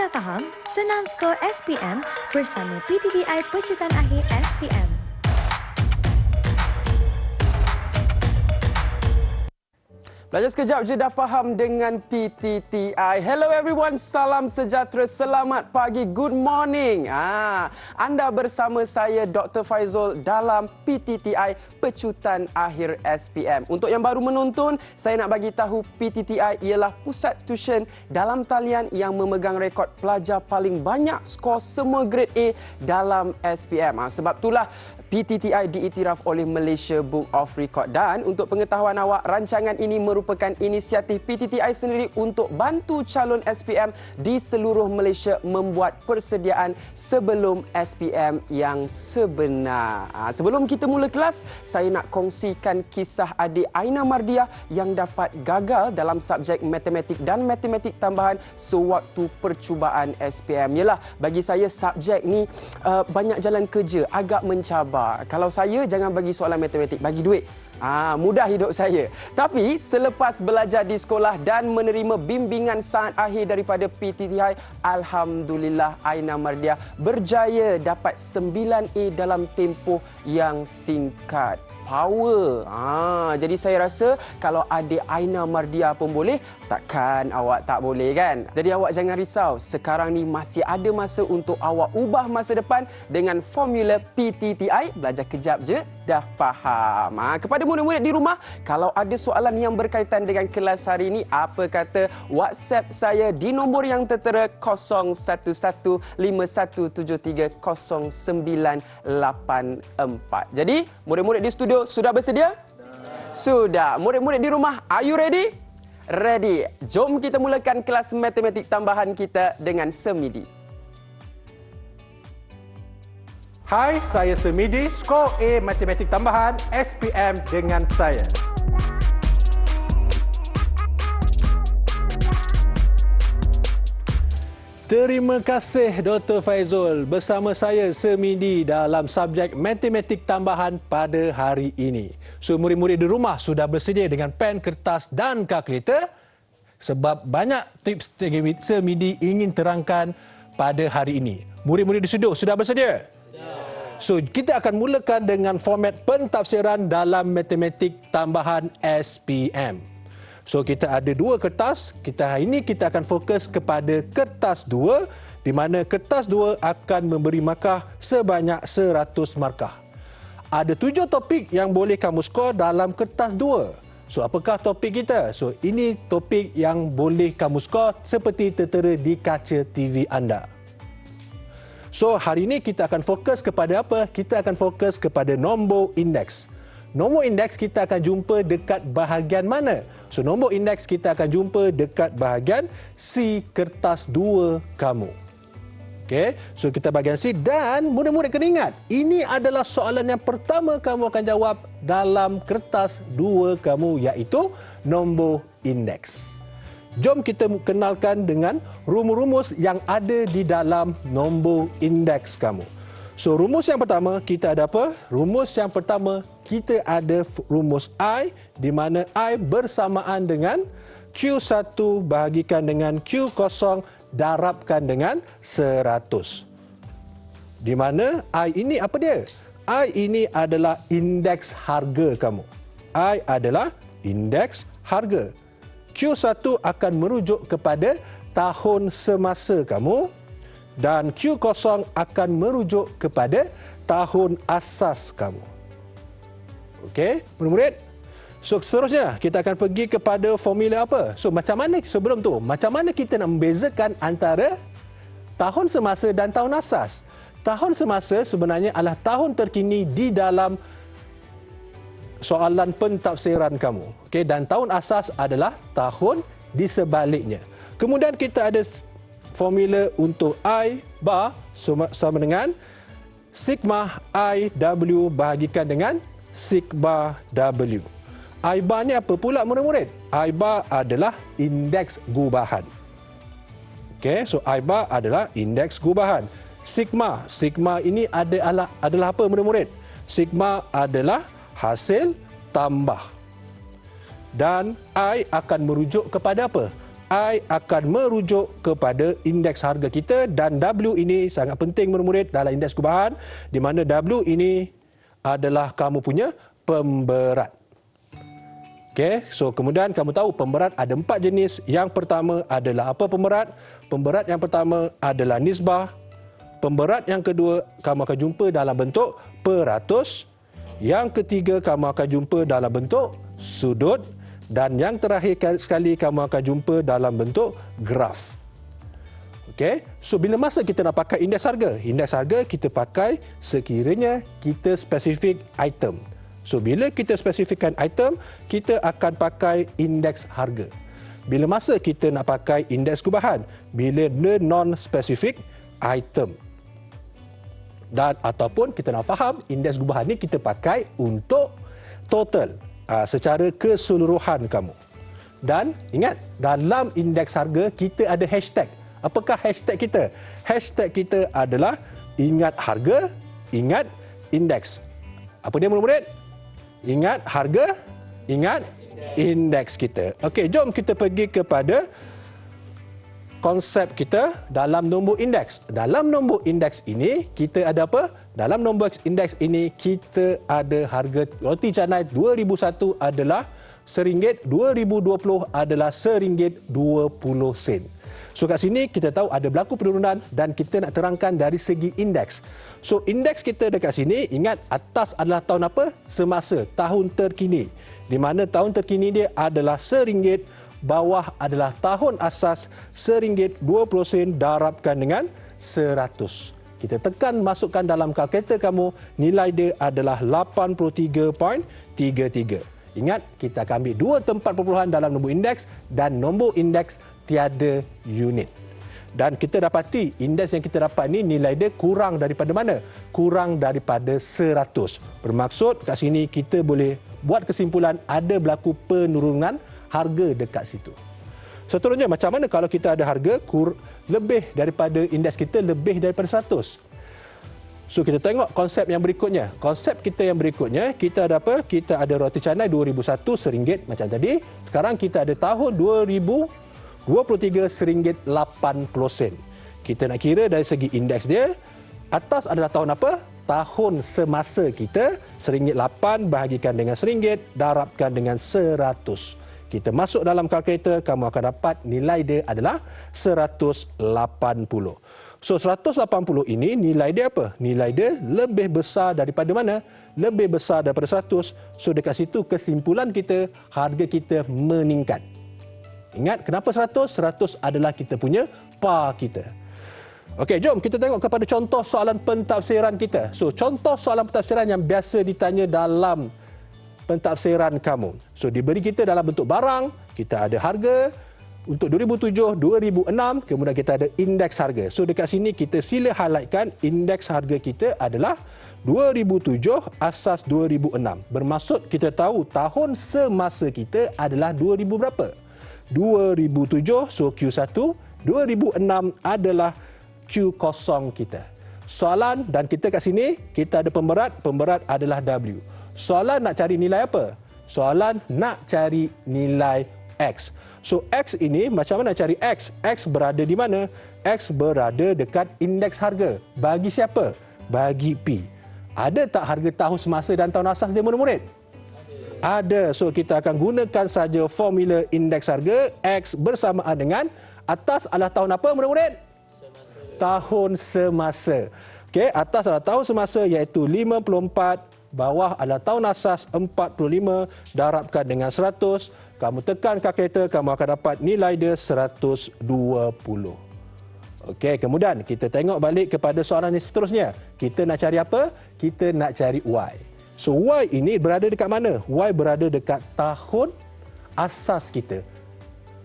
Mudah faham, senang skor SPM bersama PTTI Pecutan Akhir SPM. Belajar sekejap je dah faham dengan PTTI. Hello everyone, salam sejahtera, selamat pagi, good morning. Anda bersama saya Dr. Faizul dalam PTTI Pecutan Akhir SPM. Untuk yang baru menonton, saya nak bagi tahu PTTI ialah pusat tuition dalam talian yang memegang rekod pelajar paling banyak skor semua grade A dalam SPM. Sebab itulah PTTI diiktiraf oleh Malaysia Book of Record. Dan untuk pengetahuan awak, rancangan ini merupakan inisiatif PTTI sendiri untuk bantu calon SPM di seluruh Malaysia membuat persediaan sebelum SPM yang sebenar. Sebelum kita mula kelas, saya nak kongsikan kisah adik Aina Mardiah yang dapat gagal dalam subjek matematik dan matematik tambahan sewaktu percubaan SPM. Yalah, bagi saya subjek ni banyak jalan kerja, agak mencabar. Kalau saya, jangan bagi soalan matematik, bagi duit. Mudah hidup saya. Tapi selepas belajar di sekolah dan menerima bimbingan saat akhir daripada PTTI, alhamdulillah Aina Mardiah berjaya dapat 9A dalam tempoh yang singkat. Power. Jadi saya rasa kalau adik Aina Mardiah pun boleh, takkan awak tak boleh kan? Jadi awak jangan risau. Sekarang ni masih ada masa untuk awak ubah masa depan dengan formula PTTI. Belajar kejap je, dah faham. Kepada murid-murid di rumah, kalau ada soalan yang berkaitan dengan kelas hari ini, apa kata WhatsApp saya di nombor yang tertera 011730930984. Jadi, murid-murid di studio sudah bersedia? Sudah. Murid-murid di rumah, are you ready? Ready. Jom kita mulakan kelas matematik tambahan kita dengan Semidi. Hai, saya Semidi, skor A matematik tambahan SPM dengan saya. Terima kasih Dr. Faizul. Bersama saya Semidi dalam subjek matematik tambahan pada hari ini. So, murid-murid di rumah sudah bersedia dengan pen, kertas dan kalkulator sebab banyak tips Semidi ingin terangkan pada hari ini. Murid-murid di studio sudah bersedia? So, kita akan mulakan dengan format pentafsiran dalam matematik tambahan SPM. So, kita ada dua kertas. Hari ini kita akan fokus kepada kertas 2, di mana kertas 2 akan memberi markah sebanyak 100 markah. Ada 7 topik yang boleh kamu skor dalam kertas 2. So, apakah topik kita? So, ini topik yang boleh kamu skor seperti tertera di kaca TV anda. So, hari ini kita akan fokus kepada apa? Kita akan fokus kepada nombor indeks. Nombor indeks kita akan jumpa dekat bahagian mana? So, nombor indeks kita akan jumpa dekat bahagian C kertas 2 kamu. Okey, so kita bahagian C dan murid-murid kena ingat, ini adalah soalan yang pertama kamu akan jawab dalam kertas 2 kamu, iaitu nombor indeks. Jom kita kenalkan dengan rumus-rumus yang ada di dalam nombor indeks kamu. So, rumus yang pertama kita ada apa? Rumus yang pertama kita ada rumus I, di mana I bersamaan dengan Q1 bahagikan dengan Q0 darabkan dengan 100. Di mana I ini apa dia? I ini adalah indeks harga kamu. I adalah indeks harga. Q1 akan merujuk kepada tahun semasa kamu dan Q0 akan merujuk kepada tahun asas kamu. Okey, murid-murid. So, seterusnya kita akan pergi kepada formula apa? So, macam mana sebelum tu? Macam mana kita nak membezakan antara tahun semasa dan tahun asas? Tahun semasa sebenarnya adalah tahun terkini di dalam soalan pentafsiran kamu. Okey, dan tahun asas adalah tahun di sebaliknya. Kemudian kita ada formula untuk I bar sama dengan sigma IW bahagikan dengan sigma W. I bar ni apa pula murid-murid? I bar adalah indeks gubahan. Okey, so I bar adalah indeks gubahan. Sigma ini adalah apa murid-murid? Sigma adalah hasil tambah. Dan I akan merujuk kepada apa? I akan merujuk kepada indeks harga kita dan W ini sangat penting murid-murid dalam indeks gubahan di mana W ini adalah kamu punya pemberat. Okey, so kemudian kamu tahu pemberat ada 4 jenis. Yang pertama adalah apa pemberat? Pemberat yang pertama adalah nisbah. Pemberat yang kedua kamu akan jumpa dalam bentuk peratus. Yang ketiga kamu akan jumpa dalam bentuk sudut. Dan yang terakhir sekali kamu akan jumpa dalam bentuk graf. Okey, so bila masa kita nak pakai indeks harga? Indeks harga kita pakai sekiranya kita spesifik item. So, bila kita spesifikkan item, kita akan pakai indeks harga. Bila masa kita nak pakai indeks gubahan? Bila the non-specific item. Dan ataupun kita nak faham, indeks gubahan ni kita pakai untuk total, secara keseluruhan kamu. Dan ingat, dalam indeks harga, kita ada hashtag. Apakah hashtag kita? Hashtag kita adalah ingat harga, ingat indeks. Apa dia murid-murid? Ingat harga, ingat indeks kita. Okey, jom kita pergi kepada konsep kita dalam nombor indeks. Dalam nombor indeks ini, kita ada apa? Dalam nombor indeks ini, kita ada harga roti canai 2001 adalah RM1, 2020 adalah RM1.20. So kat sini kita tahu ada berlaku penurunan dan kita nak terangkan dari segi indeks. So indeks kita dekat sini, ingat atas adalah tahun apa? Semasa, tahun terkini. Di mana tahun terkini dia adalah RM1, bawah adalah tahun asas RM1.20 darabkan dengan 100. Kita tekan masukkan dalam kalkulator kamu, nilai dia adalah 83.33. Ingat, kita akan ambil dua tempat perpuluhan dalam nombor indeks dan nombor indeks tiada unit. Dan kita dapati indeks yang kita dapat ni nilai dia kurang daripada mana? Kurang daripada 100. Bermaksud kat sini kita boleh buat kesimpulan ada berlaku penurunan harga dekat situ. Seterusnya, macam mana kalau kita ada harga lebih daripada indeks kita lebih daripada 100? So kita tengok konsep yang berikutnya. Konsep kita yang berikutnya, kita ada apa? Kita ada roti canai 2001 RM1 macam tadi. Sekarang kita ada tahun 2023 RM1.80. Kita nak kira dari segi indeks dia, atas adalah tahun apa? Tahun semasa kita, RM1.8 bahagikan dengan RM1 darabkan dengan 100. Kita masuk dalam kalkulator, kamu akan dapat nilai dia adalah 180. So 180 ini nilai dia apa? Nilai dia lebih besar daripada mana? Lebih besar daripada 100. So dekat situ kesimpulan kita, harga kita meningkat. Ingat kenapa 100? 100 adalah kita punya par kita. Okey, jom kita tengok kepada contoh soalan pentafsiran kita. So contoh soalan pentafsiran yang biasa ditanya dalam pentafsiran kamu. So diberi kita dalam bentuk barang, kita ada harga untuk 2007, 2006, kemudian kita ada indeks harga. So dekat sini kita sila highlightkan indeks harga kita adalah 2007 asas 2006. Bermaksud kita tahu tahun semasa kita adalah 2000 berapa? 2007, so Q1, 2006 adalah Q0 kita. Soalan dan kita kat sini, kita ada pemberat adalah W. Soalan nak cari nilai apa? Soalan nak cari nilai X. So X ini macam mana cari X? X berada di mana? X berada dekat indeks harga. Bagi siapa? Bagi P. Ada tak harga tahun semasa dan tahun asas dia murid-murid? Ada. So kita akan gunakan saja formula indeks harga. X bersamaan dengan atas adalah tahun apa murid-murid? Tahun semasa. Okey, atas adalah tahun semasa iaitu 54. Bawah adalah tahun asas 45 darabkan dengan 100. Kamu tekan kalkulator, kamu akan dapat nilai dia 120. Okey, kemudian kita tengok balik kepada soalan yang seterusnya. Kita nak cari apa? Kita nak cari Y. So Y ini berada dekat mana? Y berada dekat tahun asas kita.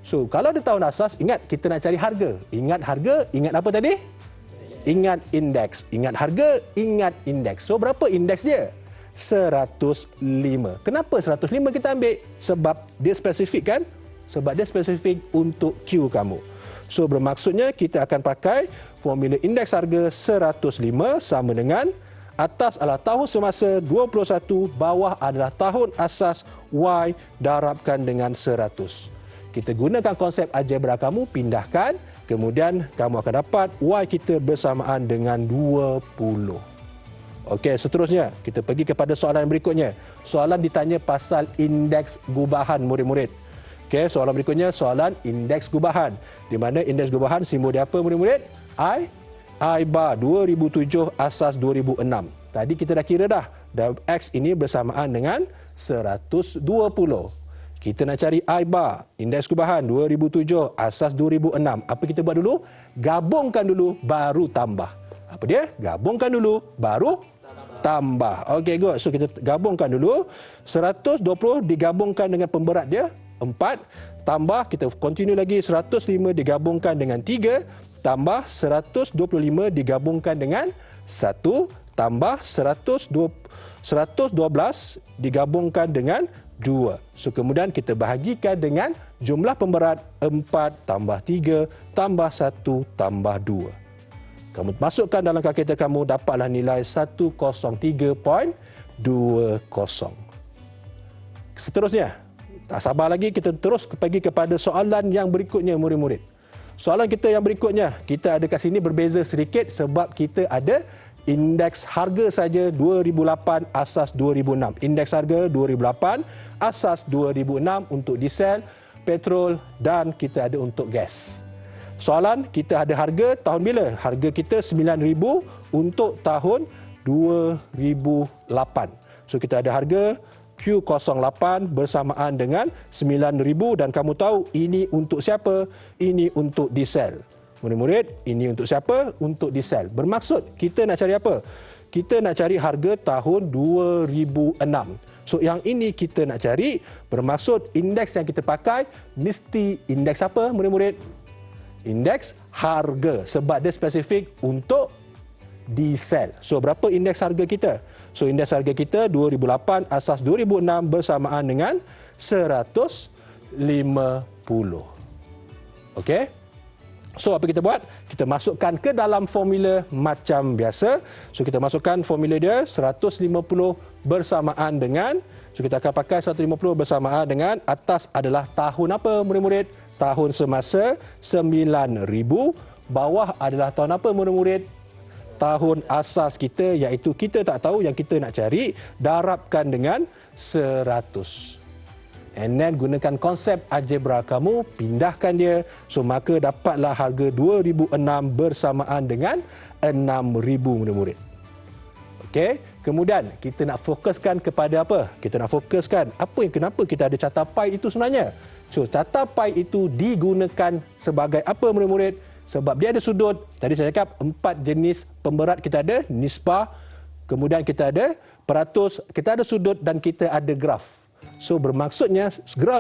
So kalau ada tahun asas, ingat kita nak cari harga. Ingat harga, ingat apa tadi? Ingat indeks. Ingat harga, ingat indeks. So berapa indeks dia? 105. Kenapa 105 kita ambil? Sebab dia spesifik kan? Sebab dia spesifik untuk Q kamu. So bermaksudnya kita akan pakai formula indeks harga 105 sama dengan atas adalah tahun semasa 21, bawah adalah tahun asas Y darabkan dengan 100. kita gunakan konsep algebra kamu, pindahkan, kemudian kamu akan dapat Y kita bersamaan dengan 20. Okey, seterusnya kita pergi kepada soalan berikutnya. Soalan ditanya pasal indeks gubahan murid-murid. Okey, soalan berikutnya soalan indeks gubahan. Di mana indeks gubahan simbol dia apa murid-murid? I bar 2007 asas 2006. Tadi kita dah kira dah. X ini bersamaan dengan 120. Kita nak cari I bar, indeks gubahan 2007 asas 2006. Apa kita buat dulu? Gabungkan dulu baru tambah. Apa dia? Gabungkan dulu baru tambah. Okey, good. So kita gabungkan dulu. 120 digabungkan dengan pemberat dia 4, tambah kita continue lagi 105 digabungkan dengan 3, tambah 125 digabungkan dengan 1, tambah 112 digabungkan dengan 2. So kemudian kita bahagikan dengan jumlah pemberat 4 tambah 3 tambah 1 tambah 2. Kamu masukkan dalam kalkulator kamu, dapatlah nilai 103.20. Seterusnya, tak sabar lagi, kita terus pergi kepada soalan yang berikutnya murid-murid. Soalan kita yang berikutnya, kita ada kat sini berbeza sedikit sebab kita ada indeks harga saja 2008 asas 2006. Indeks harga 2008 asas 2006 untuk diesel, petrol dan kita ada untuk gas. Soalan, kita ada harga tahun bila? Harga kita 9,000 untuk tahun 2008. So kita ada harga Q08 bersamaan dengan 9,000 dan kamu tahu ini untuk siapa? Ini untuk diesel. Murid-murid, ini untuk siapa? Untuk diesel. Bermaksud kita nak cari apa? Kita nak cari harga tahun 2006. So yang ini kita nak cari, bermaksud indeks yang kita pakai mesti indeks apa murid-murid? Indeks harga sebab dia spesifik untuk diesel. So berapa indeks harga kita? So indeks harga kita 2008 asas 2006 bersamaan dengan 150. Okey? So apa kita buat? Kita masukkan ke dalam formula macam biasa. So kita masukkan formula dia 150 bersamaan dengan, so kita akan pakai 150 bersamaan dengan atas adalah tahun apa murid-murid? Tahun semasa 9,000, bawah adalah tahun apa murid-murid? Tahun asas kita, iaitu kita tak tahu, yang kita nak cari darabkan dengan 100. And then gunakan konsep algebra kamu, pindahkan dia, so maka dapatlah harga 2006 bersamaan dengan 6,000 murid-murid. Okey, kemudian kita nak fokuskan kepada apa? Kita nak fokuskan kenapa kita ada carta pi itu sebenarnya. So, carta pi itu digunakan sebagai apa murid-murid? Sebab dia ada sudut. Tadi saya cakap 4 jenis pemberat kita ada, nisbah, kemudian kita ada peratus, kita ada sudut dan kita ada graf. So, bermaksudnya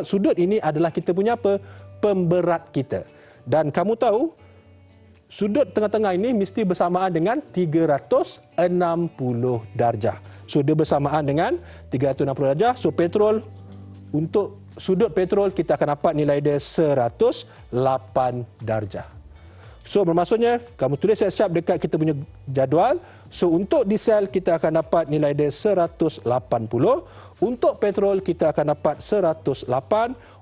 sudut ini adalah kita punya apa? Pemberat kita. Dan kamu tahu, sudut tengah-tengah ini mesti bersamaan dengan 360 darjah. So, dia bersamaan dengan 360 darjah. So, petrol, untuk sudut petrol kita akan dapat nilai dia 108 darjah. So bermaksudnya kamu tulis siap-siap dekat kita punya jadual. So untuk diesel kita akan dapat nilai dia 180. Untuk petrol kita akan dapat 108.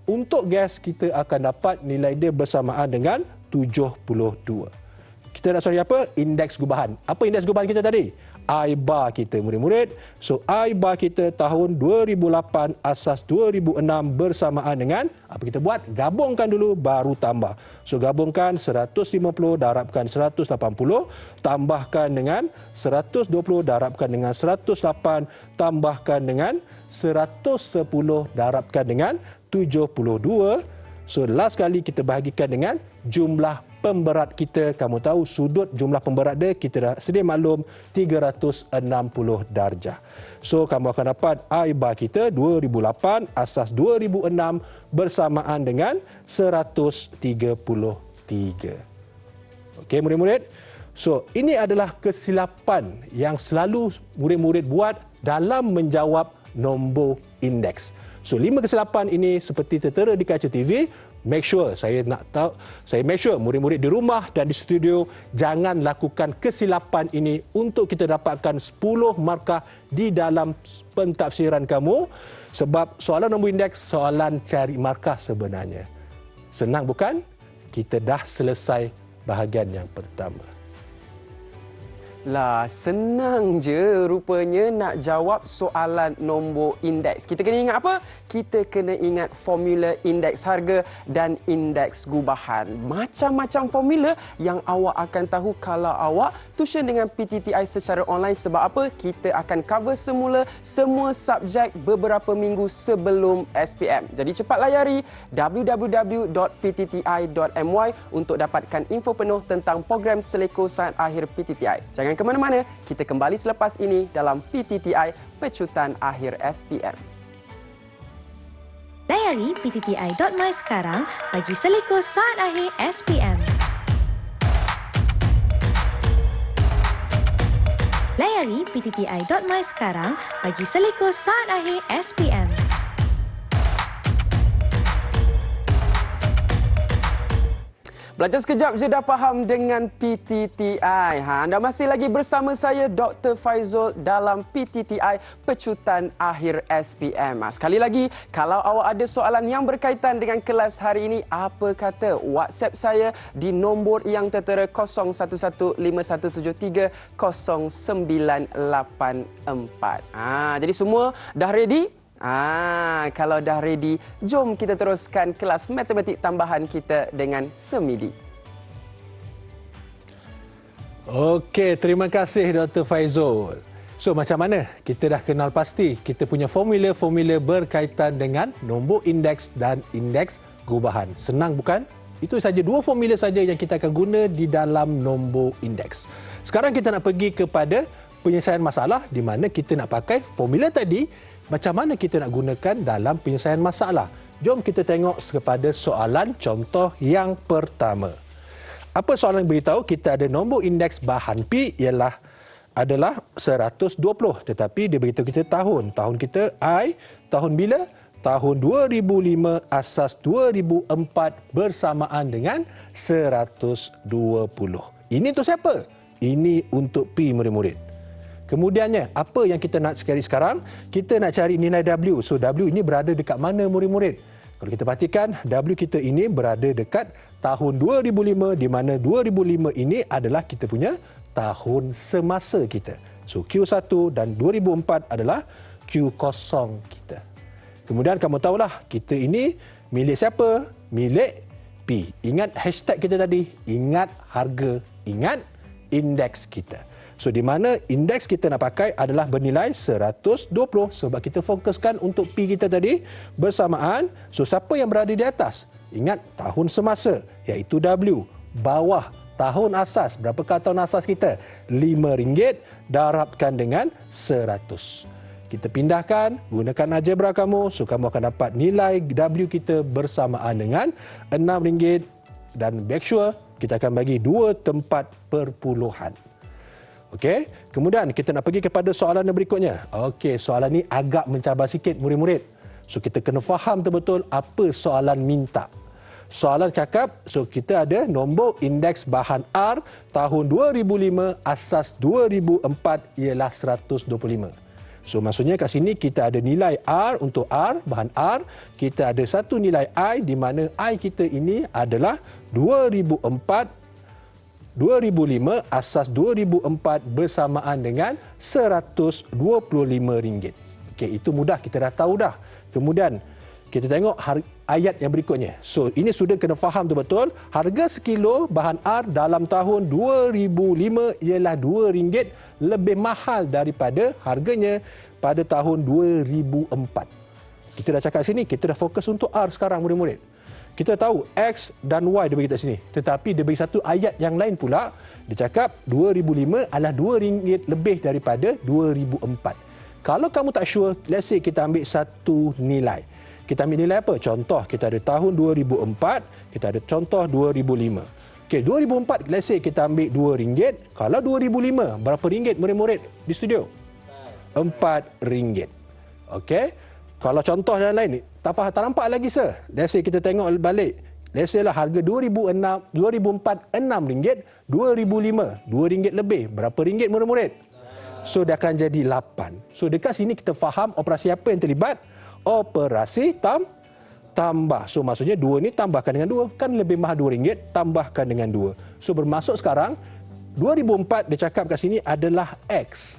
Untuk gas kita akan dapat nilai dia bersamaan dengan 72. Kita nak cari apa? Indeks gubahan. Apa indeks gubahan kita tadi? I bar kita murid-murid. So I bar kita tahun 2008 asas 2006 bersamaan dengan apa kita buat? Gabungkan dulu baru tambah. So gabungkan 150 darabkan 180 tambahkan dengan 120 darabkan dengan 108 tambahkan dengan 110 darabkan dengan 72. So last kali kita bahagikan dengan jumlah pemberat kita. Kamu tahu sudut jumlah pemberat dia, kita dah sedia maklum 360 darjah. So kamu akan dapat I bar kita 2008 asas 2006 bersamaan dengan 133. Okey murid-murid. So ini adalah kesilapan yang selalu murid-murid buat dalam menjawab nombor indeks. So 5 kesilapan ini seperti tertera di kaca TV. Make sure, saya make sure murid-murid di rumah dan di studio jangan lakukan kesilapan ini untuk kita dapatkan 10 markah di dalam pentafsiran kamu. Sebab soalan nombor indeks, soalan cari markah sebenarnya. Senang bukan? Kita dah selesai bahagian yang pertama. Lah, senang je rupanya nak jawab soalan nombor indeks. Kita kena ingat apa? Kita kena ingat formula indeks harga dan indeks gubahan. Macam-macam formula yang awak akan tahu kalau awak tuition dengan PTTI secara online. Sebab apa? Kita akan cover semua subjek beberapa minggu sebelum SPM. Jadi cepat layari www.ptti.my untuk dapatkan info penuh tentang program Seleko Saat Akhir PTTI. Jangan ke mana-mana, kita kembali selepas ini dalam PTTI Pecutan Akhir SPM. Layari ptti.my sekarang bagi Seleko Saat Akhir SPM. Layari ptti.my sekarang bagi Seleko Saat Akhir SPM. Belajar sekejap je dah faham dengan PTTI. Anda masih lagi bersama saya Dr. Faizul dalam PTTI Pecutan Akhir SPM. Sekali lagi, kalau awak ada soalan yang berkaitan dengan kelas hari ini, apa kata WhatsApp saya di nombor yang tertera 011517300984. Jadi semua dah ready? Kalau dah ready, jom kita teruskan kelas matematik tambahan kita dengan Semidi. Okey, terima kasih Dr. Faizul. So, macam mana? Kita dah kenal pasti kita punya formula-formula berkaitan dengan nombor indeks dan indeks gubahan. Senang bukan? Itu saja dua formula saja yang kita akan guna di dalam nombor indeks. Sekarang kita nak pergi kepada penyelesaian masalah di mana kita nak pakai formula tadi. Macam mana kita nak gunakan dalam penyelesaian masalah? Jom kita tengok kepada soalan contoh yang pertama. Apa soalan yang beritahu? Kita ada nombor indeks bahan P adalah 120. Tetapi dia beritahu kita tahun. Tahun kita I, tahun bila? Tahun 2005 asas 2004 bersamaan dengan 120. Ini untuk siapa? Ini untuk P, murid-murid. Kemudiannya, apa yang kita nak cari sekarang? Kita nak cari nilai W. So, W ini berada dekat mana, murid-murid? Kalau kita perhatikan, W kita ini berada dekat tahun 2005, di mana 2005 ini adalah kita punya tahun semasa kita. So, Q1 dan 2004 adalah Q0 kita. Kemudian, kamu tahulah, kita ini milik siapa? Milik P. Ingat hashtag kita tadi. Ingat harga. Ingat indeks kita. So, di mana indeks kita nak pakai adalah bernilai 120 sebab kita fokuskan untuk P kita tadi bersamaan. So, siapa yang berada di atas? Ingat tahun semasa iaitu W. Bawah tahun asas. Berapakah tahun asas kita? RM5 darabkan dengan 100. Kita pindahkan, gunakan algebra kamu. So, kamu akan dapat nilai W kita bersamaan dengan RM6 dan make sure kita akan bagi 2 tempat perpuluhan. Okey, kemudian kita nak pergi kepada soalan yang berikutnya. Okey, soalan ni agak mencabar sikit murid-murid. So, kita kena faham betul-betul apa soalan minta. Soalan cakap, so kita ada nombor indeks bahan R tahun 2005 asas 2004 ialah 125. So, maksudnya kat sini kita ada nilai R untuk R, bahan R. Kita ada satu nilai I di mana I kita ini adalah 2005 asas 2004 bersamaan dengan RM125. Okey, itu mudah, kita dah tahu dah. Kemudian kita tengok ayat yang berikutnya. So, ini student kena faham betul-betul. Harga sekilo bahan R dalam tahun 2005 ialah RM2 lebih mahal daripada harganya pada tahun 2004. Kita dah cakap sini, kita dah fokus untuk R sekarang murid-murid. Kita tahu X dan Y dia bagi kat sini. Tetapi dia bagi satu ayat yang lain pula. Dia cakap 2005 adalah RM2 lebih daripada 2004. Kalau kamu tak sure, let's say kita ambil satu nilai. Kita ambil nilai apa? Contoh, kita ada tahun 2004, kita ada contoh 2005. Okey, 2004, let's say kita ambil RM2. Kalau 2005, berapa ringgit murid-murid di studio? RM4. Okey. Kalau contoh yang lain, tak nampak lagi sir. Let's say kita tengok balik. Let's say lah harga 2004 RM6, 2005 RM2 lebih. Berapa ringgit murid-murid? So, dia akan jadi 8. So, dekat sini kita faham operasi apa yang terlibat? Operasi tambah. So maksudnya 2 ni tambahkan dengan 2. Kan lebih mahal RM2, tambahkan dengan 2. So bermaksud sekarang 2004 dia cakap kat sini adalah X.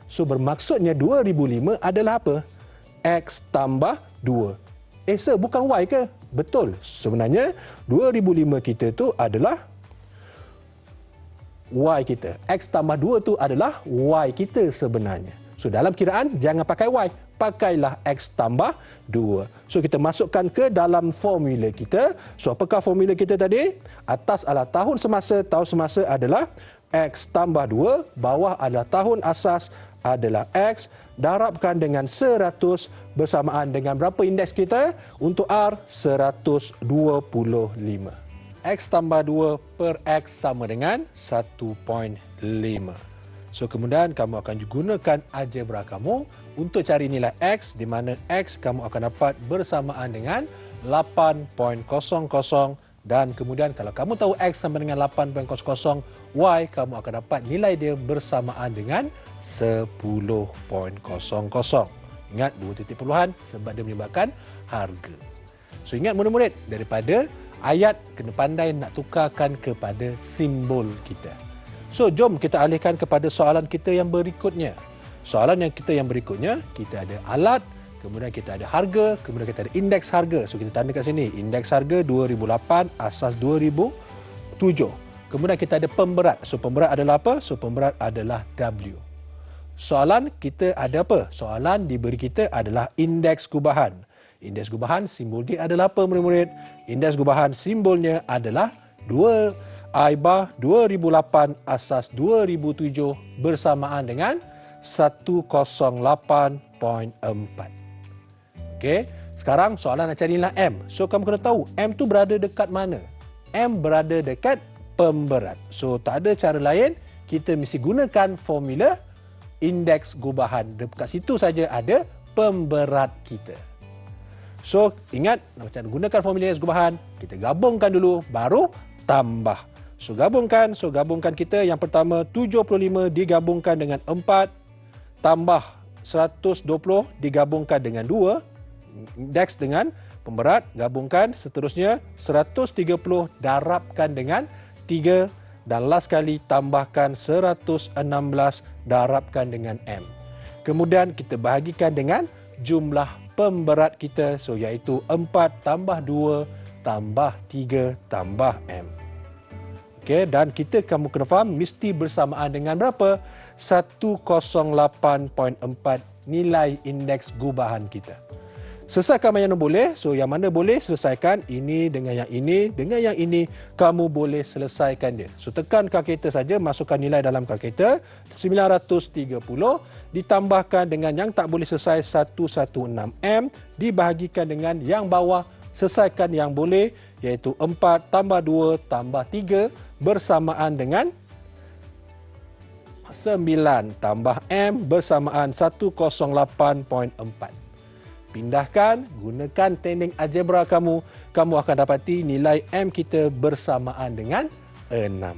So bermaksudnya 2005 adalah apa? X tambah 2. Sir, bukan Y ke? Betul. Sebenarnya 2005 kita tu adalah Y kita. X tambah 2 tu adalah Y kita sebenarnya. So dalam kiraan jangan pakai Y. Pakailah X tambah 2. So kita masukkan ke dalam formula kita. So apakah formula kita tadi? Atas adalah tahun semasa adalah X tambah 2. Bawah adalah tahun asas adalah X. Darabkan dengan 100 bersamaan dengan berapa indeks kita? Untuk R, 125. X tambah 2 per X sama dengan 1.5. So kemudian kamu akan gunakan algebra kamu untuk cari nilai X, di mana X kamu akan dapat bersamaan dengan 8.00, dan kemudian kalau kamu tahu X sama dengan 8.00, Y kamu akan dapat nilai dia bersamaan dengan 10.00. Ingat 2 titik perluhan sebab dia menyebabkan harga. So ingat murid-murid, daripada ayat kena pandai nak tukarkan kepada simbol kita. So jom kita alihkan kepada soalan kita yang berikutnya. Soalan yang berikutnya, kita ada alat, kemudian kita ada harga, kemudian kita ada indeks harga. So kita tanda kat sini, indeks harga 2008, asas 2007. Kemudian kita ada pemberat. So pemberat adalah apa? So pemberat adalah W. Soalan kita ada apa? Soalan diberi kita adalah indeks gubahan. Indeks gubahan simbol dia adalah apa murid-murid? Indeks gubahan simbolnya adalah 2 I bar 2008 asas 2007 bersamaan dengan 108.4. Okey, sekarang soalan nak cari nilai M. So kamu kena tahu M tu berada dekat mana? M berada dekat pemberat. So tak ada cara lain, kita mesti gunakan formula indeks gubahan. Dekat situ saja ada pemberat kita. So ingat, macam gunakan formula indeks gubahan, kita gabungkan dulu baru tambah. So gabungkan kita yang pertama 75 digabungkan dengan 4 tambah 120 digabungkan dengan 2, indeks dengan pemberat gabungkan, seterusnya 130 darabkan dengan 3, dan last kali tambahkan 116 darabkan dengan M. Kemudian kita bahagikan dengan jumlah pemberat kita, so iaitu 4 tambah 2 tambah 3 tambah M. Okey, dan kamu kena faham mesti bersamaan dengan berapa? 108.4 nilai indeks gubahan kita. Selesaikan mana boleh. So yang mana boleh selesaikan, ini dengan yang ini, dengan yang ini kamu boleh selesaikan dia. So tekan kalkulator saja, masukkan nilai dalam kalkulator 930 ditambahkan dengan yang tak boleh selesai 116M dibahagikan dengan yang bawah, selesaikan yang boleh iaitu 4 tambah 2 tambah 3 bersamaan dengan 9 tambah M bersamaan 108.4. Pindahkan, gunakan teknik algebra kamu akan dapati nilai M kita bersamaan dengan 6.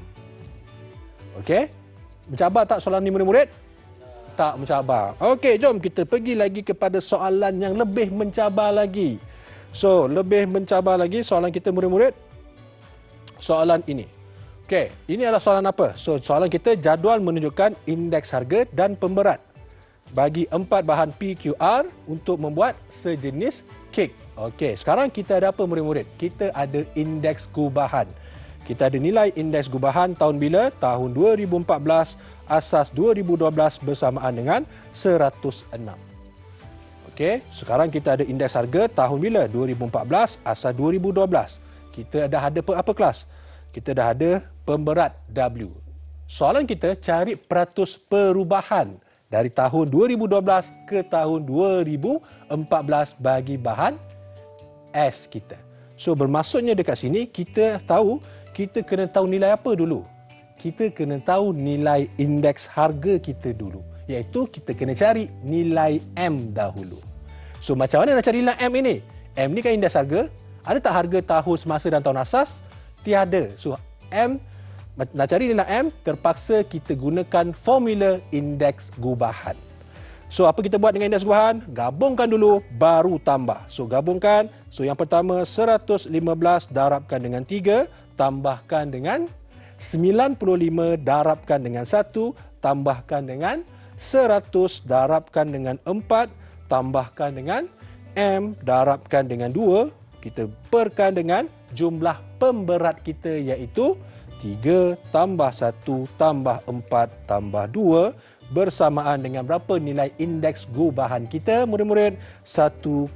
Okey? Mencabar tak soalan ni murid-murid? Tak mencabar. Okey, jom kita pergi lagi kepada soalan yang lebih mencabar lagi. So, lebih mencabar lagi soalan kita murid-murid. Soalan ini. Okey, ini adalah soalan apa? So, soalan kita jadual menunjukkan indeks harga dan pemberat bagi 4 bahan PQR untuk membuat sejenis kek. Okey, sekarang kita ada apa murid-murid? Kita ada indeks gubahan. Kita ada nilai indeks gubahan tahun bila? Tahun 2014, asas 2012 bersamaan dengan 106. Okey, sekarang kita ada indeks harga tahun bila? 2014, asas 2012. Kita dah ada apa kelas? Kita dah ada pemberat W. Soalan kita cari peratus perubahan dari tahun 2012 ke tahun 2014 bagi bahan S kita. So bermaksudnya dekat sini kita kena tahu nilai apa dulu? Kita kena tahu nilai indeks harga kita dulu. Iaitu kita kena cari nilai M dahulu. So macam mana nak cari nilai M ini? M ni kan indeks harga. Ada tak harga tahun semasa dan tahun asas? Tiada. So M, nak cari nilai M, terpaksa kita gunakan formula indeks gubahan. So, apa kita buat dengan indeks gubahan? Gabungkan dulu, baru tambah. So, gabungkan. So, yang pertama 115 darabkan dengan 3, tambahkan dengan 95 darabkan dengan 1, tambahkan dengan 100 darabkan dengan 4, tambahkan dengan M darabkan dengan 2. Kita perkan dengan jumlah pemberat kita iaitu 3 tambah 1 tambah 4 tambah 2 bersamaan dengan berapa nilai indeks gubahan kita, murid-murid? 106.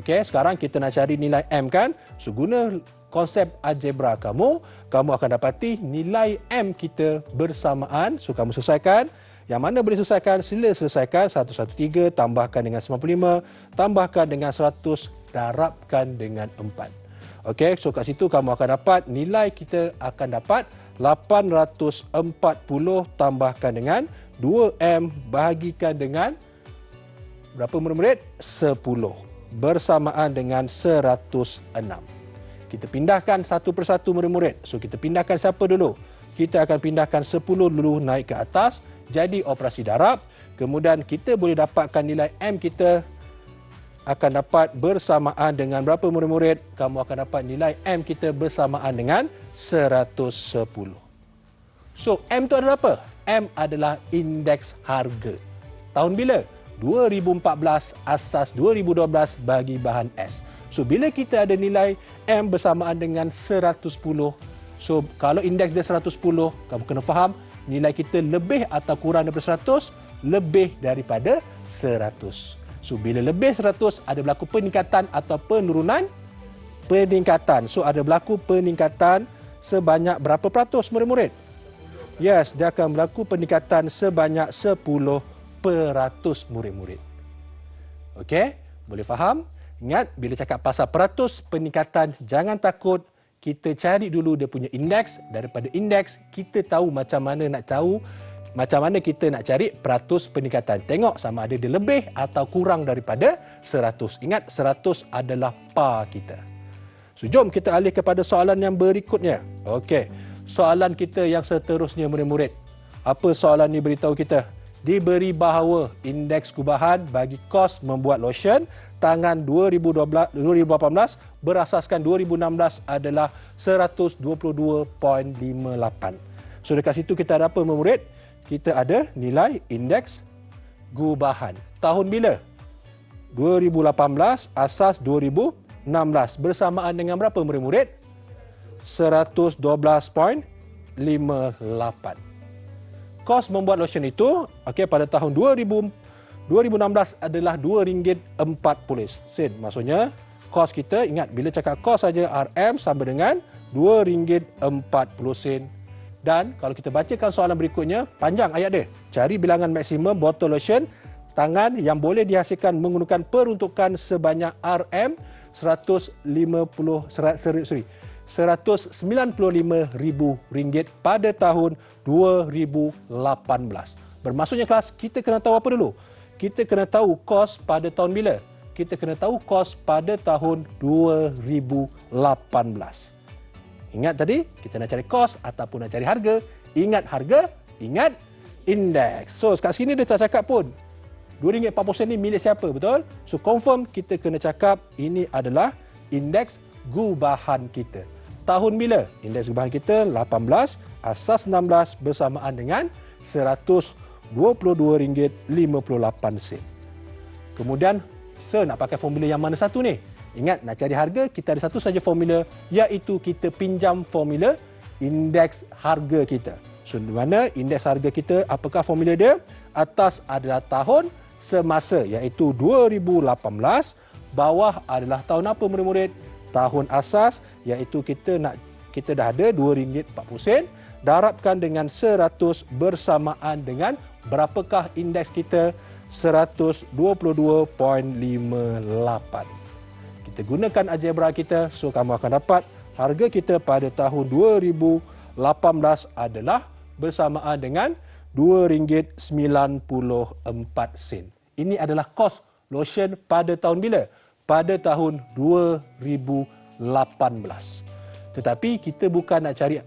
Okey, sekarang kita nak cari nilai M kan? So, guna konsep algebra kamu akan dapati nilai M kita bersamaan. So, kamu selesaikan. Yang mana boleh selesaikan, sila selesaikan. 113 tambahkan dengan 95, tambahkan dengan 100, darabkan dengan 4. Okey, so kat situ kamu akan dapat nilai kita akan dapat 840 tambahkan dengan 2M bahagikan dengan berapa, murid-murid? 10 bersamaan dengan 106. Kita pindahkan satu persatu, murid-murid. So, kita pindahkan siapa dulu? Kita akan pindahkan 10 dulu naik ke atas. Jadi, operasi darab. Kemudian, kita boleh dapatkan nilai M kita akan dapat bersamaan dengan berapa, murid-murid? Kamu akan dapat nilai M kita bersamaan dengan 110. So, M itu adalah apa? M adalah indeks harga. Tahun bila? 2014 asas 2012 bagi bahan S. So, bila kita ada nilai M bersamaan dengan 110, so kalau indeks dia 110, kamu kena faham nilai kita lebih atau kurang daripada 100, lebih daripada 100. So, bila lebih 100, ada berlaku peningkatan atau penurunan? Peningkatan. So, ada berlaku peningkatan sebanyak berapa peratus, murid-murid? Yes, dia akan berlaku peningkatan sebanyak 10%, murid-murid. Okey, boleh faham? Ingat, bila cakap pasal peratus peningkatan, jangan takut. Kita cari dulu dia punya indeks. Daripada indeks, kita tahu macam mana kita nak cari peratus peningkatan. Tengok sama ada dia lebih atau kurang daripada 100. Ingat, 100 adalah par kita. So, jom kita alih kepada soalan yang berikutnya. Okey, soalan kita yang seterusnya, murid-murid. Apa soalan ni beritahu kita? Diberi bahawa indeks gubahan bagi kos membuat lotion tangan 2018 berasaskan 2016 adalah 122.58. So, dekat situ kita ada apa, murid? Kita ada nilai indeks gubahan. Tahun bila? 2018 asas 2016. Bersamaan dengan berapa, murid-murid? 112.58. Kos membuat lotion itu, okey, pada tahun 2016 adalah RM2.40. Maksudnya, kos kita, ingat bila cakap kos saja RM sama dengan RM2.40. Dan kalau kita bacakan soalan berikutnya, panjang ayat dia. Cari bilangan maksimum botol lotion tangan yang boleh dihasilkan menggunakan peruntukan sebanyak RM RM195,000 pada tahun 2018. Bermaksudnya kelas, kita kena tahu apa dulu? Kita kena tahu kos pada tahun bila? Kita kena tahu kos pada tahun 2018. Ingat tadi, kita nak cari kos ataupun nak cari harga. Ingat harga, ingat indeks. So, kat sini dia tak cakap pun RM2.40 ni milik siapa, betul? So, confirm kita kena cakap ini adalah indeks gubahan kita. Tahun bila? Indeks gubahan kita 18, asas 16 bersamaan dengan RM122.58. Kemudian, nak pakai formula yang mana satu ni? Ingat, nak cari harga, kita ada satu saja formula, iaitu kita pinjam formula indeks harga kita. So, di mana indeks harga kita, apakah formula dia? Atas adalah tahun semasa, iaitu 2018. Bawah adalah tahun apa, murid-murid? Tahun asas, iaitu kita dah ada RM2.40. Darabkan dengan 100 bersamaan dengan berapakah indeks kita? 122.58. Kita gunakan algebra kita, so kamu akan dapat harga kita pada tahun 2018 adalah bersamaan dengan RM2.94. Ini adalah kos lotion pada tahun bila? Pada tahun 2018. Tetapi kita bukan nak cari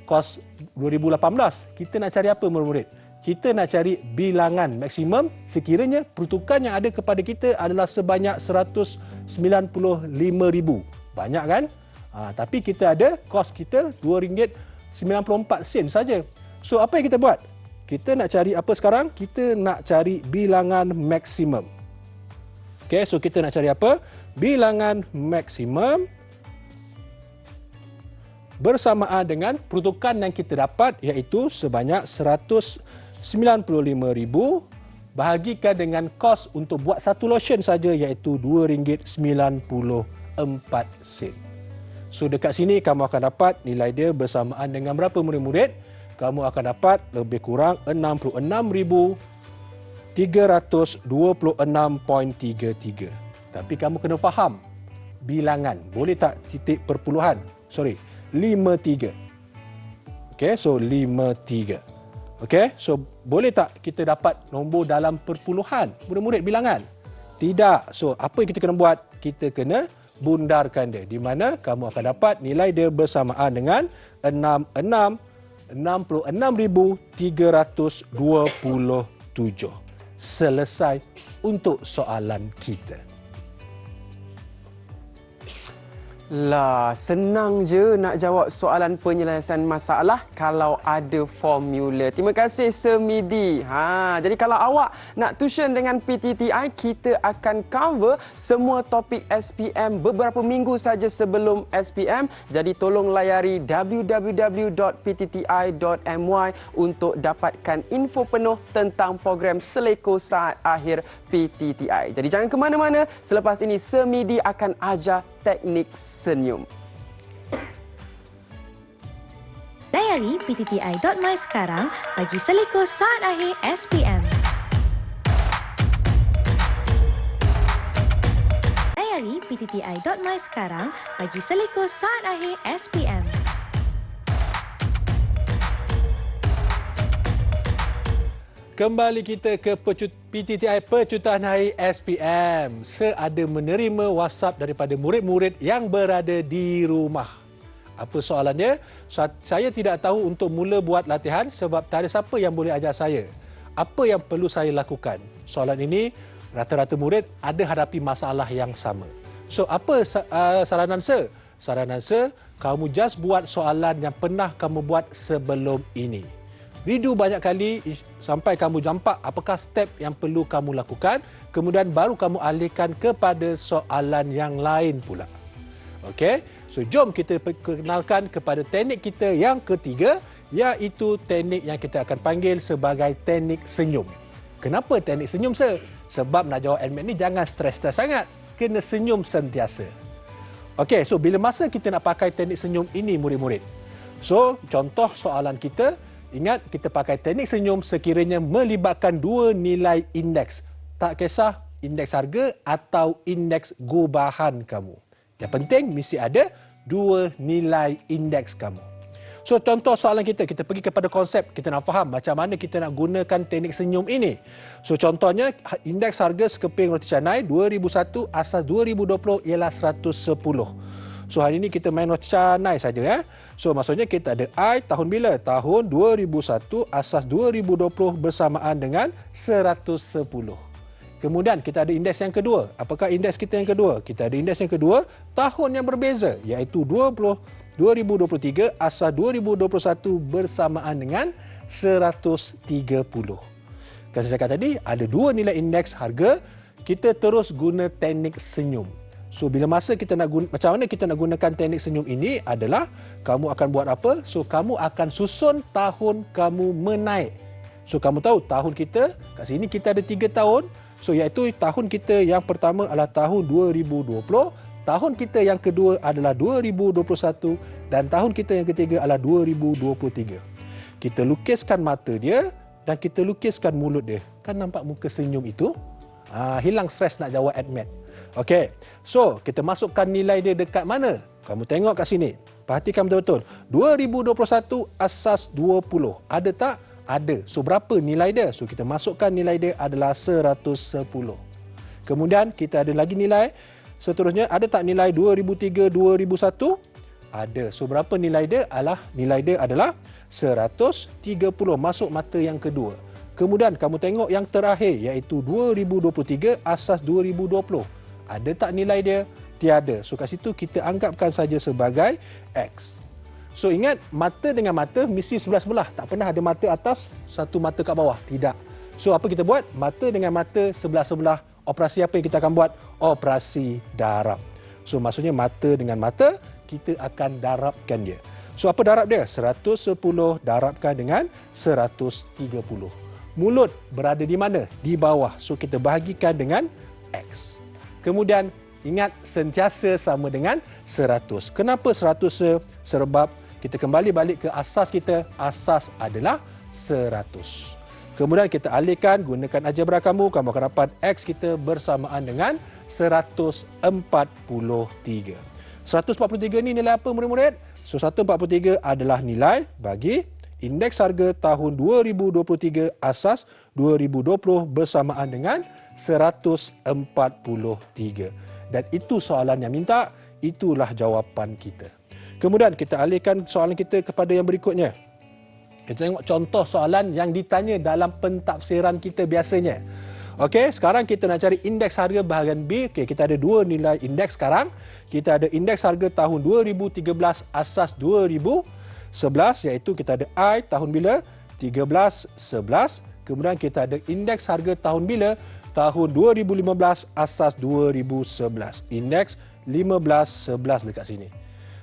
kos 2018. Kita nak cari apa, murid-murid? kita nak cari bilangan maksimum sekiranya peruntukan yang ada kepada kita adalah sebanyak 195,000. Banyak kan? Tapi kita ada kos kita RM2.94 saja. So apa yang kita buat? Kita nak cari apa sekarang? Kita nak cari bilangan maksimum. Okey, so kita nak cari apa? Bilangan maksimum bersamaan dengan peruntukan yang kita dapat iaitu sebanyak 195,000 bahagikan dengan kos untuk buat satu lotion saja iaitu RM2.94. So dekat sini kamu akan dapat nilai dia bersamaan dengan berapa murid-murid? Kamu akan dapat lebih kurang 66,326.33. Tapi kamu kena faham bilangan. Boleh tak titik perpuluhan? 53. Okey, so 53. Okey, so boleh tak kita dapat nombor dalam perpuluhan? Murid-murid bilangan? Tidak. So apa yang kita kena buat? Kita kena bundarkan dia. Di mana kamu akan dapat nilai dia bersamaan dengan 66,327. Selesai untuk soalan kita. Lah, senang je nak jawab soalan penyelesaian masalah kalau ada formula. Terima kasih Semidi. Jadi kalau awak nak tuition dengan PTTI, kita akan cover semua topik SPM beberapa minggu saja sebelum SPM. Jadi tolong layari www.ptti.my untuk dapatkan info penuh tentang program Seleko Saat Akhir PTTI. Jadi jangan ke mana-mana. Selepas ini Semidi akan ajar teknik senyum. Layari ptti.my sekarang bagi Seleko Saat Akhir SPM. Layari ptti.my sekarang bagi Seleko Saat Akhir SPM. Kembali kita ke PTTI Percutahan Hari SPM. Seada menerima WhatsApp daripada murid-murid yang berada di rumah. Apa soalannya? Saya tidak tahu untuk mula buat latihan sebab tak ada siapa yang boleh ajar saya. Apa yang perlu saya lakukan? Soalan ini rata-rata murid ada hadapi masalah yang sama. So apa saranan saya? Saranan saya, kamu just buat soalan yang pernah kamu buat sebelum ini. Redo banyak kali sampai kamu nampak apakah step yang perlu kamu lakukan. Kemudian baru kamu alihkan kepada soalan yang lain pula. Okey, so jom kita kenalkan kepada teknik kita yang ketiga, iaitu teknik yang kita akan panggil sebagai teknik senyum. Kenapa teknik senyum, sir? Sebab nak jawab admit ni jangan stres-stres sangat. Kena senyum sentiasa. Okey, so bila masa kita nak pakai teknik senyum ini, murid-murid? So, contoh soalan kita, ingat kita pakai teknik senyum sekiranya melibatkan dua nilai indeks. Tak kisah indeks harga atau indeks gubahan kamu. Yang penting mesti ada dua nilai indeks kamu. So contoh soalan kita pergi kepada konsep. Kita nak faham macam mana kita nak gunakan teknik senyum ini. So contohnya indeks harga sekeping roti canai 2001 asas 2020 ialah 110. So hari ini kita main roti canai saja. So maksudnya kita ada I tahun bila? Tahun 2001 asas 2020 bersamaan dengan 110. Kemudian kita ada indeks yang kedua. Apakah indeks kita yang kedua? Kita ada indeks yang kedua tahun yang berbeza iaitu 2023 asas 2021 bersamaan dengan 130. Kan saya cakap tadi ada dua nilai indeks harga, kita terus guna teknik senyum. So bila masa kita nak macam mana kita nak gunakan teknik senyum ini adalah kamu akan buat apa? So kamu akan susun tahun kamu menaik. So kamu tahu tahun kita kat sini kita ada 3 tahun. So iaitu tahun kita yang pertama adalah tahun 2020, tahun kita yang kedua adalah 2021 dan tahun kita yang ketiga adalah 2023. Kita lukiskan mata dia dan kita lukiskan mulut dia. Kan nampak muka senyum itu? Hilang stres nak jawab admit. Okey, so kita masukkan nilai dia dekat mana? Kamu tengok kat sini. Perhatikan betul-betul. 2021 asas 20. Ada tak? Ada. So berapa nilai dia? So kita masukkan nilai dia adalah 110. Kemudian kita ada lagi nilai. Seterusnya ada tak nilai 2003, 2001? Ada. So berapa nilai dia? Nilai dia adalah 130. Masuk mata yang kedua. Kemudian kamu tengok yang terakhir iaitu 2023 asas 2020. Ada tak nilai dia? Tiada. So kat situ kita anggapkan saja sebagai X. So ingat, mata dengan mata mesti sebelah-sebelah. Tak pernah ada mata atas, satu mata kat bawah. Tidak. So apa kita buat? Mata dengan mata sebelah-sebelah. Operasi apa yang kita akan buat? Operasi darab. So maksudnya mata dengan mata, kita akan darabkan dia. So apa darab dia? 110 darabkan dengan 130. Mulut berada di mana? Di bawah. So kita bahagikan dengan X. Kemudian ingat, sentiasa sama dengan 100. Kenapa 100? Sebab kita kembali balik ke asas kita. Asas adalah 100. Kemudian kita alihkan, gunakan algebra kamu akan dapat X kita bersamaan dengan 143. 143 ni nilai apa murid-murid? So 143 adalah nilai bagi indeks harga tahun 2023 asas 2020 bersamaan dengan 143. Dan itu soalan yang minta, itulah jawapan kita. Kemudian kita alihkan soalan kita kepada yang berikutnya. Kita tengok contoh soalan yang ditanya dalam pentafsiran kita biasanya. Okey, sekarang kita nak cari indeks harga bahagian B. Okey, kita ada dua nilai indeks sekarang. Kita ada indeks harga tahun 2013 asas 2011 iaitu kita ada I tahun bila? 1311. Kemudian kita ada indeks harga tahun bila? Tahun 2015 asas 2011. Indeks 1511 dekat sini.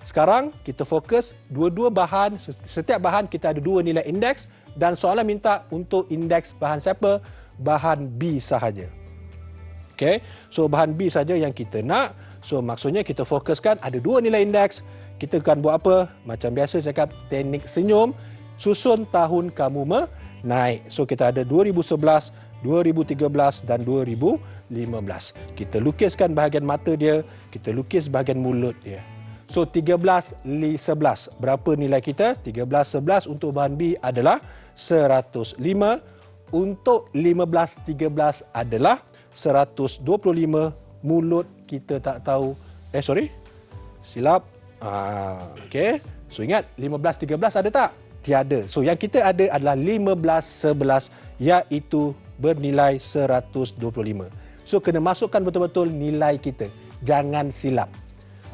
Sekarang kita fokus dua-dua bahan, setiap bahan kita ada dua nilai indeks dan soalan minta untuk indeks bahan siapa? Bahan B sahaja. Okey, so bahan B saja yang kita nak. So maksudnya kita fokuskan ada dua nilai indeks. Kita akan buat apa? Macam biasa cakap teknik senyum, susun tahun kamu menaik. So kita ada 2011, 2013 dan 2015. Kita lukiskan bahagian mata dia, kita lukis bahagian mulut dia. So 13, 11. Berapa nilai kita? 13, 11 untuk bahan B adalah 105. Untuk 15, 13 adalah 125. Mulut kita tak tahu. Silap. Okey. So ingat 15, 13 ada tak? Tiada. So yang kita ada adalah 15, 11 iaitu bernilai 125. So kena masukkan betul-betul nilai kita. Jangan silap.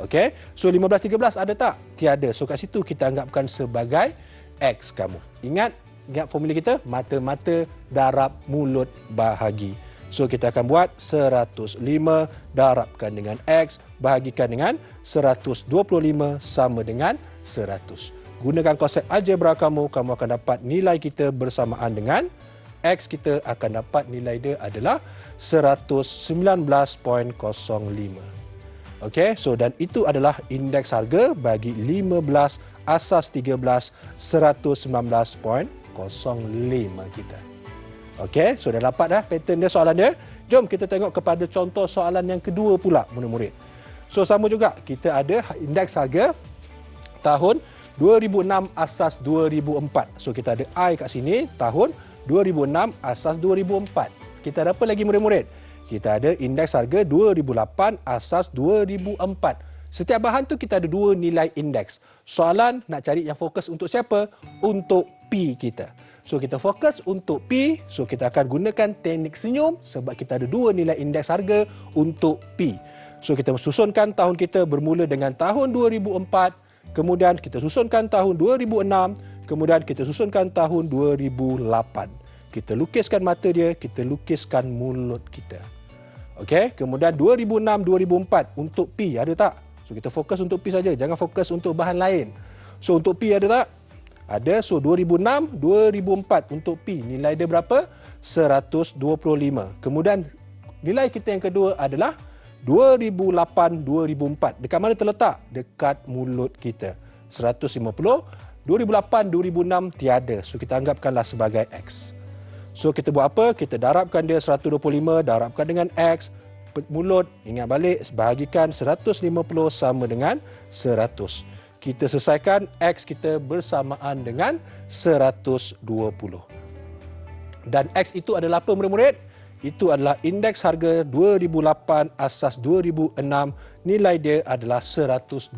Okey. So 15, 13 ada tak? Tiada. So kat situ kita anggapkan sebagai X kamu. Ingat formula kita, mata-mata darab mulut bahagi. So kita akan buat 105 darabkan dengan X bahagikan dengan 125 sama dengan 100. Gunakan konsep algebra kamu akan dapat nilai kita bersamaan dengan X kita akan dapat nilai dia adalah 119.05. Okey, so dan itu adalah indeks harga bagi 15 asas 13 119.05 kita. Okey, so dah dapat dah pattern dia soalan dia. Jom kita tengok kepada contoh soalan yang kedua pula murid-murid. So sama juga, kita ada indeks harga tahun 2006 asas 2004. So kita ada I kat sini tahun 2006 asas 2004. Kita ada apa lagi murid-murid? Kita ada indeks harga 2008 asas 2004. Setiap bahan tu kita ada dua nilai indeks. Soalan nak cari yang fokus untuk siapa? Untuk P kita. So kita fokus untuk P. So kita akan gunakan teknik senyum sebab kita ada dua nilai indeks harga untuk P. So kita susunkan tahun kita bermula dengan tahun 2004. Kemudian kita susunkan tahun 2006. Kemudian kita susunkan tahun 2008. Kita lukiskan mata dia, kita lukiskan mulut kita. Okey, kemudian 2006, 2004 untuk P ada tak? So kita fokus untuk P saja, jangan fokus untuk bahan lain. So untuk P ada tak? Ada. So 2006, 2004 untuk P. Nilai dia berapa? 125. Kemudian nilai kita yang kedua adalah 2008, 2004. Dekat mana terletak? Dekat mulut kita. 150. 2008, 2006 tiada. So kita anggapkanlah sebagai X. So kita buat apa? Kita darabkan dia 125, darabkan dengan X. Mulut, ingat balik, bahagikan 150 sama dengan 100. Kita selesaikan X kita bersamaan dengan 120. Dan X itu adalah apa murid-murid? Itu adalah indeks harga 2008 asas 2006. Nilai dia adalah 120.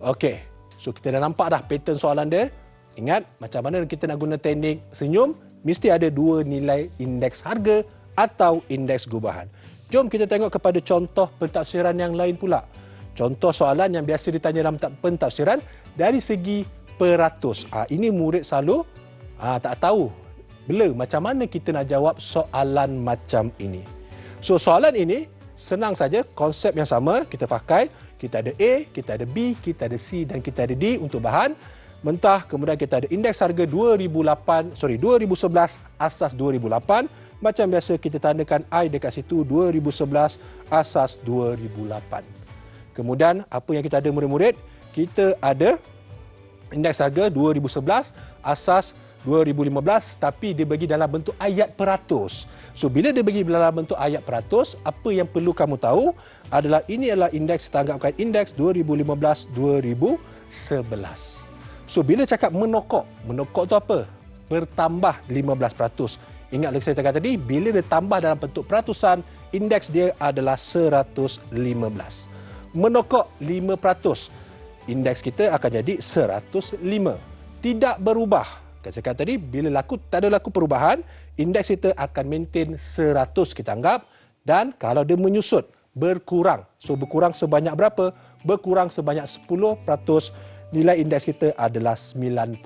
Okey, so kita dah nampak dah pattern soalan dia. Ingat macam mana kita nak guna teknik senyum? mesti ada dua nilai indeks harga atau indeks gubahan. Jom kita tengok kepada contoh pentafsiran yang lain pula. Contoh soalan yang biasa ditanya dalam pentafsiran dari segi peratus. Ini murid selalu tak tahu macam mana kita nak jawab soalan macam ini. So soalan ini senang saja, konsep yang sama kita pakai. Kita ada A, kita ada B, kita ada C dan kita ada D untuk bahan mentah. Kemudian kita ada indeks harga 2011 asas 2008. Macam biasa kita tandakan I dekat situ 2011 asas 2008. Kemudian apa yang kita ada murid-murid? Kita ada indeks harga 2011 asas 2015 tapi dia bagi dalam bentuk ayat peratus. So bila dia bagi dalam bentuk ayat peratus, apa yang perlu kamu tahu adalah ini adalah indeks, kita anggapkan indeks 2015-2011. So bila cakap menokok tu apa? Bertambah 15%. Ingat lagi saya cakap tadi, bila dia tambah dalam bentuk peratusan, indeks dia adalah 115. Menokok 5%, indeks kita akan jadi 105. Tidak berubah. Saya cakap tadi, bila tak ada laku perubahan, indeks kita akan maintain 100 kita anggap. Dan kalau dia menyusut, berkurang. So berkurang sebanyak berapa? Berkurang sebanyak 10%, nilai indeks kita adalah 90.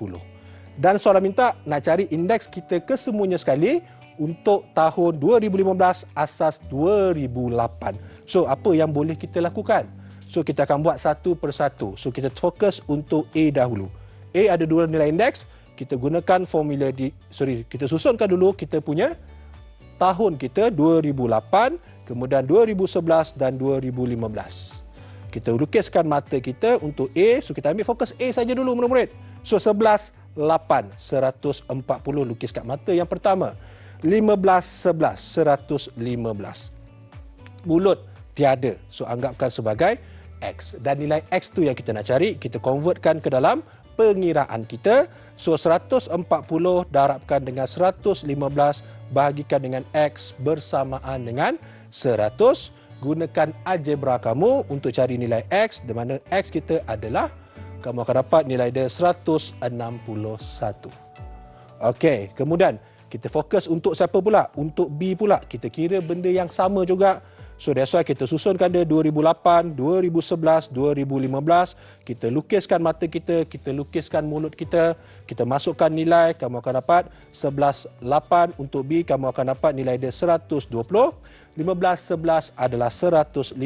Dan soalan minta nak cari indeks kita kesemuanya sekali untuk tahun 2015 asas 2008. So apa yang boleh kita lakukan? So kita akan buat satu persatu. So kita fokus untuk A dahulu. A ada dua nilai indeks. Kita gunakan formula kita susunkan dulu kita punya tahun kita 2008, kemudian 2011 dan 2015. Kita lukiskan mata kita untuk A. So kita ambil fokus A saja dulu murid-murid. So 11, 8, 140 lukis kat mata yang pertama. 15, 11, 115. Mulut tiada. So anggapkan sebagai X. Dan nilai X tu yang kita nak cari, kita convertkan ke dalam pengiraan kita. So 140 darabkan dengan 115 bahagikan dengan X bersamaan dengan 100. Gunakan algebra kamu untuk cari nilai X, di mana X kita adalah, kamu akan dapat nilai dia 161. Okey, kemudian kita fokus untuk siapa pula? Untuk B pula. Kita kira benda yang sama juga. So that's why kita susunkan dia 2008, 2011, 2015. Kita lukiskan mata kita, kita lukiskan mulut kita. Kita masukkan nilai, kamu akan dapat 11.8 untuk B, kamu akan dapat nilai dia 120. 15.11 adalah 105,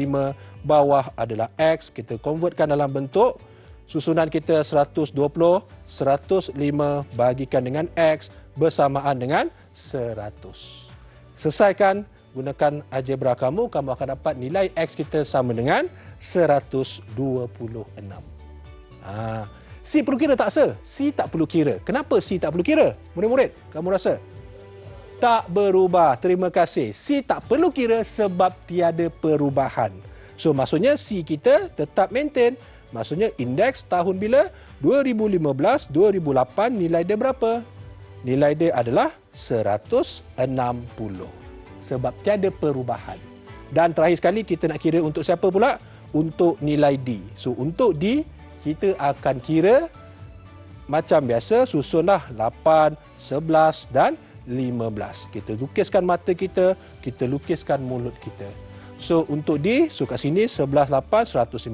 bawah adalah X. Kita convertkan dalam bentuk susunan kita 120, 105 bahagikan dengan X bersamaan dengan 100. Selesaikan. Gunakan algebra kamu akan dapat nilai X kita sama dengan 126. C perlu kira tak, Sir? C tak perlu kira. Kenapa C tak perlu kira? Murid-murid, kamu rasa? Tak berubah. Terima kasih. C tak perlu kira sebab tiada perubahan. So, maksudnya C kita tetap maintain. Maksudnya indeks tahun bila? 2015, 2008 nilai dia berapa? Nilai dia adalah 160. Sebab tiada perubahan. Dan terakhir sekali kita nak kira untuk siapa pula? Untuk nilai D. So untuk D kita akan kira macam biasa, susunlah 8, 11 dan 15. Kita lukiskan mata kita, kita lukiskan mulut kita. So untuk D, so kat sini 11, 8, 150.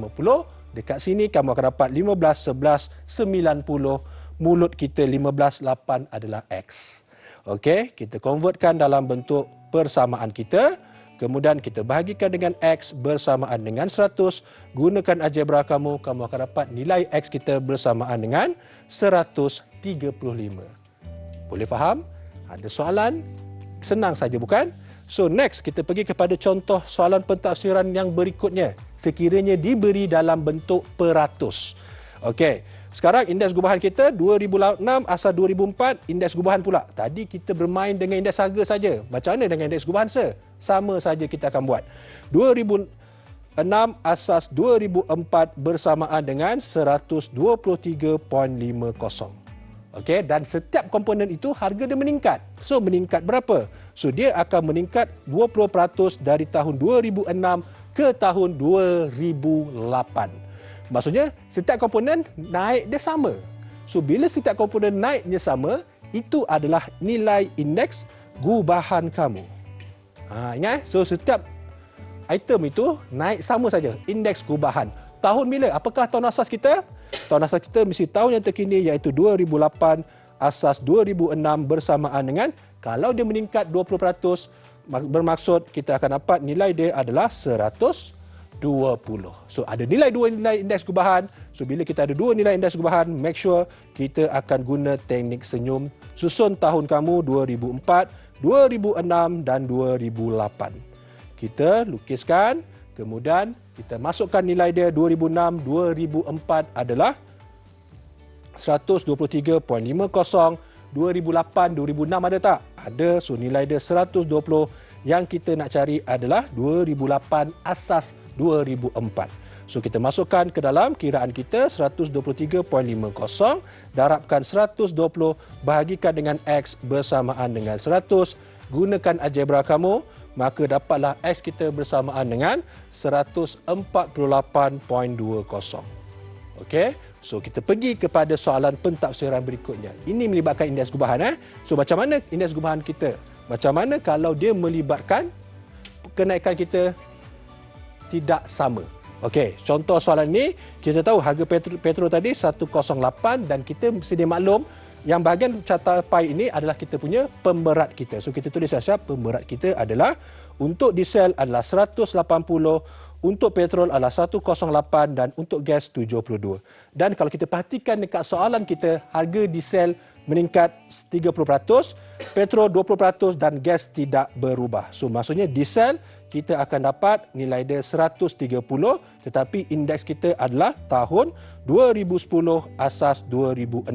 Dekat sini kamu akan dapat 15, 11, 90. Mulut kita 15, 8 adalah X. Okey, kita convertkan dalam bentuk persamaan kita, kemudian kita bahagikan dengan X bersamaan dengan 100. Gunakan algebra kamu akan dapat nilai X kita bersamaan dengan 135. Boleh faham? Ada soalan? Senang saja bukan? So next, kita pergi kepada contoh soalan pentafsiran yang berikutnya. Sekiranya diberi dalam bentuk peratus. Okey. Sekarang indeks gubahan kita 2006 asal 2004, indeks gubahan pula. Tadi kita bermain dengan indeks harga saja. Macam mana dengan indeks gubahan, Sir? Sama saja kita akan buat. 2006 asas 2004 bersamaan dengan 123.50. Okey, dan setiap komponen itu harga dia meningkat. So meningkat berapa? So dia akan meningkat 20% dari tahun 2006 ke tahun 2008. Maksudnya, setiap komponen naik dia sama. So, bila setiap komponen naiknya sama, itu adalah nilai indeks gubahan kamu. Ingat, so setiap item itu naik sama saja indeks gubahan. Tahun bila? Apakah tahun asas kita? Tahun asas kita mesti tahun yang terkini iaitu 2008, asas 2006 bersamaan dengan kalau dia meningkat 20%, bermaksud kita akan dapat nilai dia adalah 120. So ada dua nilai indeks gubahan. So bila kita ada dua nilai indeks gubahan, make sure kita akan guna teknik senyum. Susun tahun kamu 2004, 2006 dan 2008. Kita lukiskan, kemudian kita masukkan nilai dia 2006, 2004 adalah 123.50. 2008, 2006 ada tak? Ada. So nilai dia 120. Yang kita nak cari adalah 2008 asas 2004. So kita masukkan ke dalam kiraan kita 123.50 darabkan 120 bahagikan dengan X bersamaan dengan 100. Gunakan algebra kamu, maka dapatlah X kita bersamaan dengan 148.20. Okey, so kita pergi kepada soalan pentafsiran berikutnya. Ini melibatkan indeks gubahan. So macam mana indeks gubahan kita? Macam mana kalau dia melibatkan kenaikan kita tidak sama? Okey, contoh soalan ini, kita tahu harga petrol tadi 108 dan kita sedia maklum yang bahagian carta pai ini adalah kita punya pemberat kita. So kita tulis saja pemberat kita adalah untuk diesel adalah 180, untuk petrol adalah 108 dan untuk gas 72. Dan kalau kita perhatikan dekat soalan kita, harga diesel meningkat 30%, petrol 20% dan gas tidak berubah. So maksudnya diesel kita akan dapat nilai dia 130 tetapi indeks kita adalah tahun 2010 asas 2006.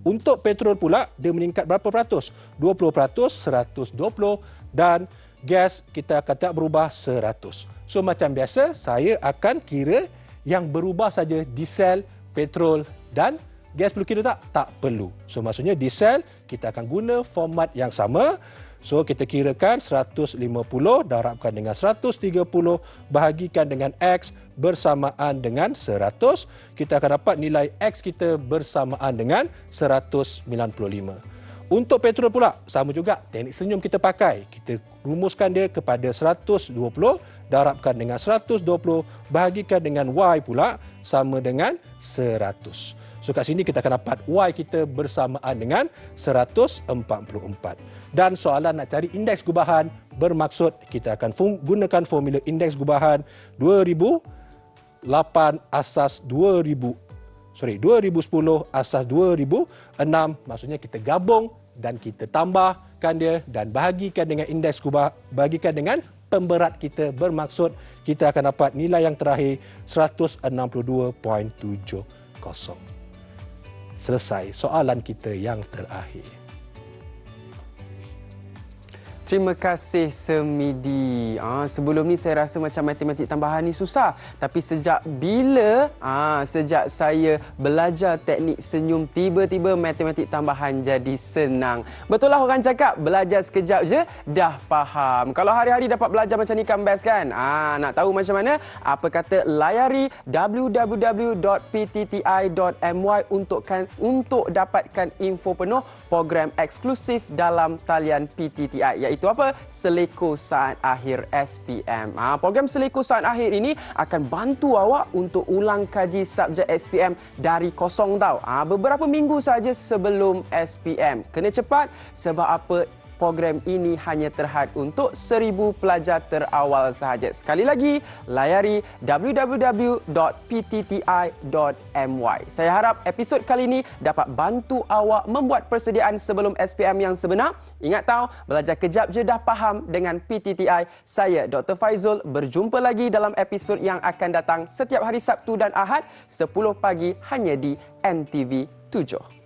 Untuk petrol pula dia meningkat berapa peratus? 20%, 120 dan gas kita akan tak berubah 100. So macam biasa saya akan kira yang berubah saja diesel, petrol dan gas perlu kira tak? Tak perlu. So maksudnya diesel kita akan guna format yang sama. So kita kirakan 150 darabkan dengan 130 bahagikan dengan X bersamaan dengan 100. Kita akan dapat nilai X kita bersamaan dengan 195. Untuk petrol pula sama juga teknik senyum kita pakai. Kita rumuskan dia kepada 120 darabkan dengan 120 bahagikan dengan Y pula sama dengan 100. So kat sini kita akan dapat Y kita bersamaan dengan 144. Dan soalan nak cari indeks gubahan bermaksud kita akan gunakan formula indeks gubahan 2010 asas 2010 asas 2006. Maksudnya kita gabung dan kita tambahkan dia dan bahagikan dengan indeks gubahan, bahagikan dengan pemberat kita bermaksud kita akan dapat nilai yang terakhir 162.70. Selesai soalan kita yang terakhir. Terima kasih Semidi. Sebelum ni saya rasa macam matematik tambahan ni susah. Tapi sejak bila sejak saya belajar teknik senyum, tiba-tiba matematik tambahan jadi senang. Betul lah orang cakap, belajar sekejap je dah faham. Kalau hari-hari dapat belajar macam ni kan best kan? Nak tahu macam mana? Apa kata layari www.ptti.my untuk dapatkan info penuh program eksklusif dalam talian PTTI. Iaitu apa? Seleko Saat Akhir SPM. Program Seleko Saat Akhir ini akan bantu awak untuk ulang kaji subjek SPM dari kosong tau. Beberapa minggu saja sebelum SPM. Kena cepat sebab apa? Program ini hanya terhad untuk 1,000 pelajar terawal sahaja. Sekali lagi, layari www.ptti.my. Saya harap episod kali ini dapat bantu awak membuat persediaan sebelum SPM yang sebenar. Ingat tahu, belajar kejap je dah faham dengan PTTI. Saya Dr. Faizul, berjumpa lagi dalam episod yang akan datang setiap hari Sabtu dan Ahad 10 pagi hanya di NTV 7.